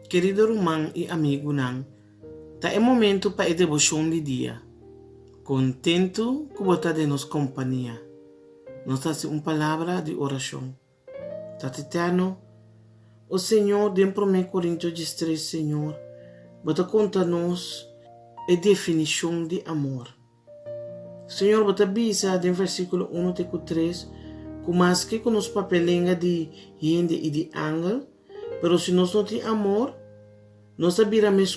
Querido irmão e amigo, tá é momento para a devoção de dia. Contento que você de nos companhia. Nos dá uma palavra de oração. Tata eterno, o Senhor, dentro de 1 Coríntios 3, Senhor, você conta-nos a definição de amor. Senhor, você avisa no versículo 1 até 3, que mais que com os papelinhos de gente e de ángel, pero se nós não temos amor, nós sabemos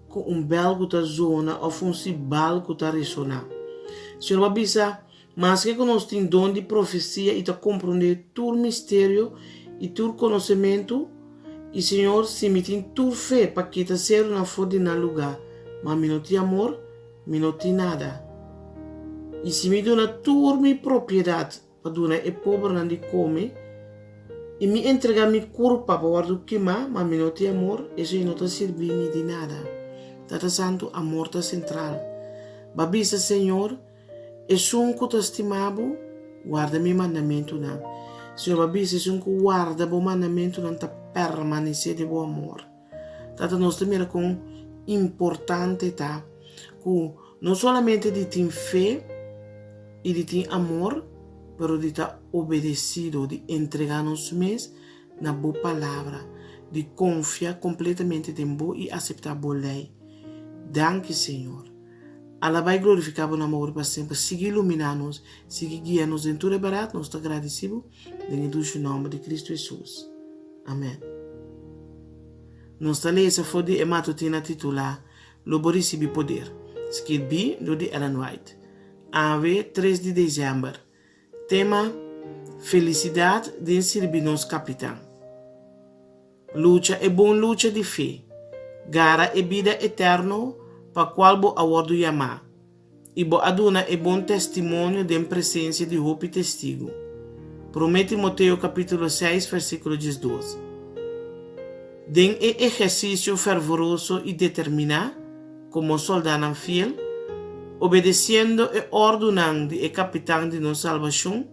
com belo que está zona ou um cibal que está ressonar. Senhor, avisa, mas que nós temos dom de profecia e está compreender todo mistério e todo conhecimento, e Senhor, se me tem tua fé para que está ser na fora na lugar, mas me não tem amor, me não tem nada. E se me dona toda minha propriedade para donar é pobre não de come, e me entregar minha culpa para guardar queimar, mas me não tem amor, isso não está servindo de nada. Tata Santo, amor está central. Babisa, Senhor, é um que está estimado, guarda meu mandamento não. Senhor, babisa, é um que guarda o mandamento não está permanecer de bom amor. Tata, nós também com importante, tá? Que não somente de ter fé e de ter amor, pero de estar obedecido, de entregar-nos mesmos na boa palavra, de confiar completamente em boa e aceitar a boa lei. Danke, Senhor. Alaba e glorificar o amor para sempre. Siga iluminar-nos, siga guiar-nos em tudo barato. Nós estamos agradecidos em nome de Cristo Jesus. Amém. Nós estamos lendo essa de matutina titular Lobo recebi poder. Escrito de Ellen White. Ave 3 de dezembro. Tema: felicidade de servir nos capitão. Luta é bom luta de fé. Gara é vida eterna para qual bo awardo yama. E bo aduna é bom testemunho de presença de roupa e testigo. Promete Timoteo capítulo 6, versículo 12. Den é exercício fervoroso e determinado, como soldado fiel, obedecendo e ordenando de capitão de nossa salvação,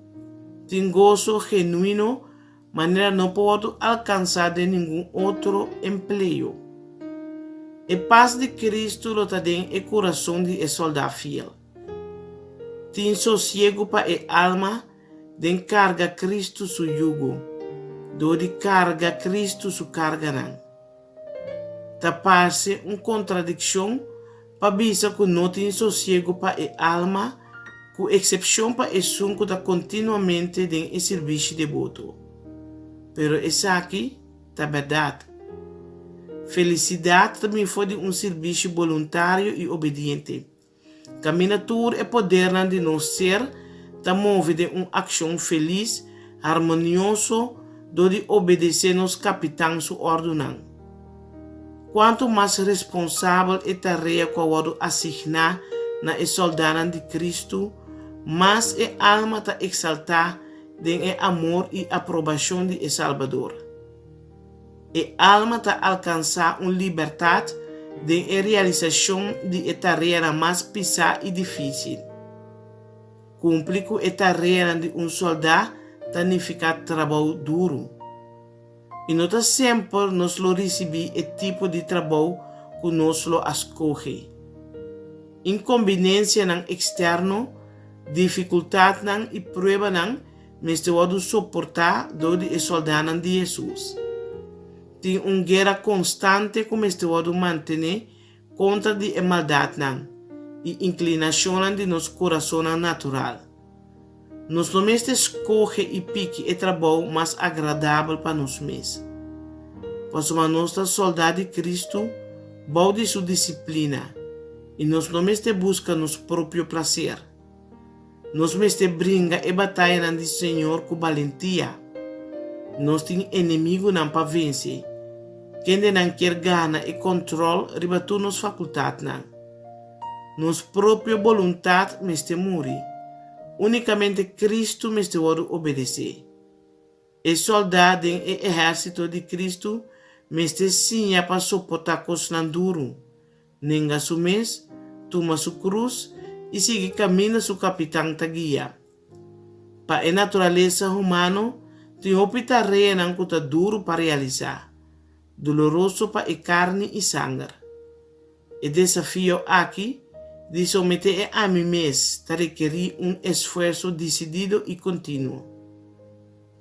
tem gozo genuíno, maneira não pode alcançar de nenhum outro emprego. E paz de Cristo lo tem e coração de soldado fiel. Tem sossego para a alma, de carga Cristo su jugo, do de carga Cristo su carga não. Tapar-se uma contradição, para bisa que não tem sossego para a alma, com exceção para o som que está continuamente em serviço devoto. Pero essa aqui é verdade. Felicidade também foi de serviço voluntário e obediente. Caminatura e poder de nós ser, move de uma ação feliz, harmonioso, de obedecer nos capitães su ordenança. Quanto mais responsável é a tarefa que o assignada na soldada de Cristo, mais a alma está exaltada em amor e aprovação de Salvador. A alma está alcançar uma liberdade de realização de tarefa mais pesada e difícil. Cumprir com a tarefa de soldado significa trabalho duro. E não sempre nos lo recebi o tipo de trabalho que nos lo escolhe. Inconveniência não externo, dificuldade não e prova não, mas te pode suportar do de soldado de Jesus. Tem uma guerra constante que me pode manter contra a maldade não, e inclinação de nosso coração natural. Nós não escolhe e pique o trabalho mais agradável para nós mesmos. Pois uma nossa soldado de Cristo de sua disciplina e nós não busca nosso próprio prazer. Nós brinca e batalha do Senhor com valentia. Nós temos inimigo não para vencer. Quem não quer ganhar e controle riba nos faculdades não. Nossa própria vontade morre. Unicamente Cristo me pode obedecer. E soldado e exército de Cristo me sinha para suportar coisas duro. Nenga su mês, toma su cruz e sigue caminho su capitão ta guia. Para a natureza humana, tem tarefa não que duro para realizar. doloroso para carne e sangue. O desafio aqui de someter a mim mesmo para requerir esforço decidido e contínuo.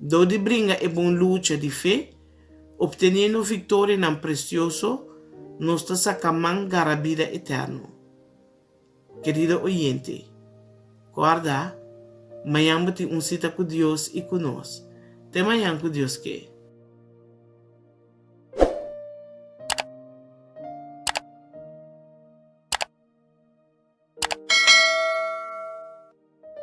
Dode brinca bom luta de fé, obtendo vitória no precioso, nossa sacamang gara vida eterno. Querido oyente, guarda, mayang bati cita com Deus e conosco. Te mayang com Deus que